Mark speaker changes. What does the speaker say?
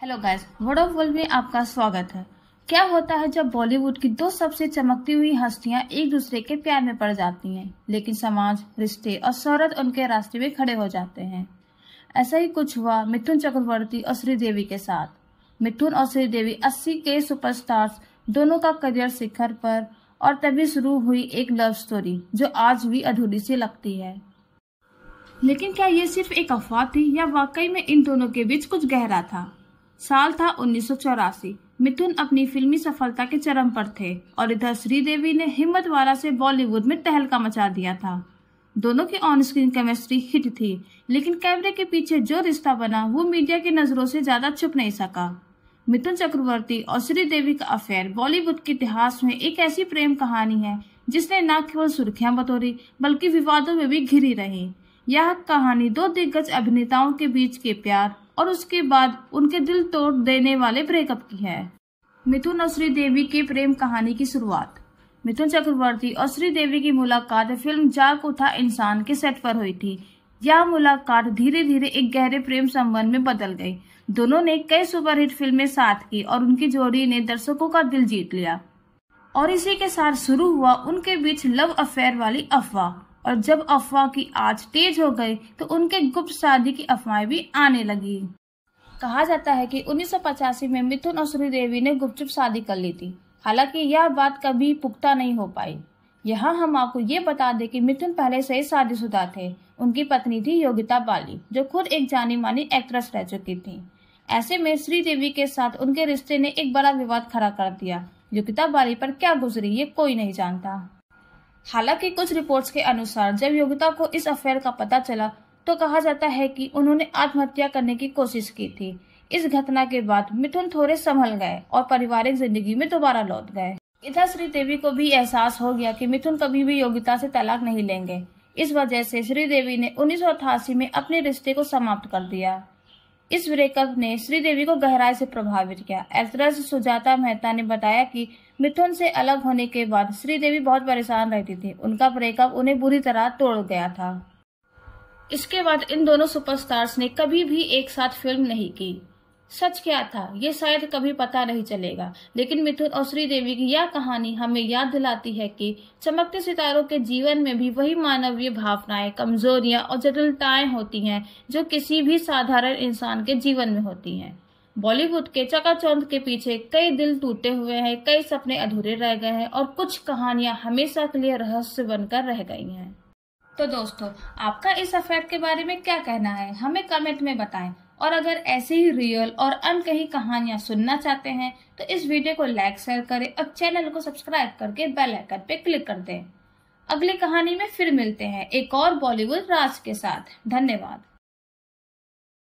Speaker 1: Hello guys, word of world में आपका स्वागत है। क्या होता है जब बॉलीवुड की दो सबसे चमकती हुई हस्तियां एक दूसरे के प्यार में पड़ जाती हैं, लेकिन समाज, रिश्ते और शोहरत उनके रास्ते में खड़े हो जाते हैं। ऐसा ही कुछ हुआ मिथुन चक्रवर्ती और श्रीदेवी के साथ। मिथुन और श्रीदेवी 80 के सुपरस्टार्स, दोनों का करियर शिखर पर, और तभी शुरू हुई एक लव स्टोरी जो आज भी अधूरी सी लगती है। लेकिन क्या ये सिर्फ एक अफवाह थी या वाकई में इन दोनों के बीच कुछ गहरा था? साल था 1984। मिथुन अपनी फिल्मी सफलता के चरम पर थे और इधर श्रीदेवी ने हिम्मत वाला से बॉलीवुड में तहलका मचा दिया था। दोनों की ऑन स्क्रीन केमिस्ट्री हिट थी, लेकिन कैमरे के पीछे जो रिश्ता बना वो मीडिया की नजरों से ज्यादा छुप नहीं सका। मिथुन चक्रवर्ती और श्रीदेवी का अफेयर बॉलीवुड के इतिहास में एक ऐसी प्रेम कहानी है जिसने न केवल सुर्खियां बटोरी बल्कि विवादों में भी घिरी रही। यह कहानी दो दिग्गज अभिनेताओं के बीच के प्यार और उसके बाद उनके दिल तोड़ देने वाले ब्रेकअप की है। मिथुन और श्रीदेवी की प्रेम कहानी की शुरुआत। मिथुन चक्रवर्ती और श्रीदेवी की मुलाकात फिल्म जाग उठा इंसान के सेट पर हुई थी। यह मुलाकात धीरे धीरे एक गहरे प्रेम संबंध में बदल गई। दोनों ने कई सुपरहिट फिल्में साथ की और उनकी जोड़ी ने दर्शकों का दिल जीत लिया। और इसी के साथ शुरू हुआ उनके बीच लव अफेयर वाली अफवाह। और जब अफवाह की आंच तेज हो गई तो उनके गुप्त शादी की अफवाहें भी आने लगी। कहा जाता है कि 1985 में मिथुन और श्रीदेवी ने गुपचुप शादी कर ली थी। हालांकि यह बात कभी पुख्ता नहीं हो पाई। यहाँ हम आपको ये बता दें कि मिथुन पहले से ही शादीशुदा थे। उनकी पत्नी थी योगिता बाली, जो खुद एक जानी मानी एक्ट्रेस रह चुकी थी। ऐसे में श्रीदेवी के साथ उनके रिश्ते ने एक बड़ा विवाद खड़ा कर दिया। योगिता बाली पर क्या गुजरी ये कोई नहीं जानता। हालांकि कुछ रिपोर्ट्स के अनुसार जब योगिता को इस अफेयर का पता चला तो कहा जाता है कि उन्होंने आत्महत्या करने की कोशिश की थी। इस घटना के बाद मिथुन थोड़े संभल गए और पारिवारिक जिंदगी में दोबारा लौट गए। इधर श्रीदेवी को भी एहसास हो गया कि मिथुन कभी भी योगिता से तलाक नहीं लेंगे। इस वजह से श्रीदेवी ने 1988 में अपने रिश्ते को समाप्त कर दिया। इस ब्रेकअप ने श्रीदेवी को गहराई से प्रभावित किया। एक्ट्रेस सुजाता मेहता ने बताया कि मिथुन से अलग होने के बाद श्रीदेवी बहुत परेशान रहती थी। उनका ब्रेकअप उन्हें बुरी तरह तोड़ गया था। इसके बाद इन दोनों सुपरस्टार्स ने कभी भी एक साथ फिल्म नहीं की। सच क्या था ये शायद कभी पता नहीं चलेगा, लेकिन मिथुन और श्रीदेवी की यह कहानी हमें याद दिलाती है कि चमकते सितारों के जीवन में भी वही मानवीय भावनाएं, कमजोरियां और जटिलताएं होती हैं जो किसी भी साधारण इंसान के जीवन में होती हैं। बॉलीवुड के चकाचौंध के पीछे कई दिल टूटे हुए हैं, कई सपने अधूरे रह गए हैं और कुछ कहानियां हमेशा के लिए रहस्य बनकर रह गई हैं। तो दोस्तों, आपका इस अफेयर के बारे में क्या कहना है, हमें कमेंट में बताएं। और अगर ऐसे ही रियल और अनकही कहानियां सुनना चाहते हैं तो इस वीडियो को लाइक शेयर करें और चैनल को सब्सक्राइब करके बेल आइकन पे क्लिक कर दें। अगली कहानी में फिर मिलते हैं एक और बॉलीवुड राज के साथ। धन्यवाद।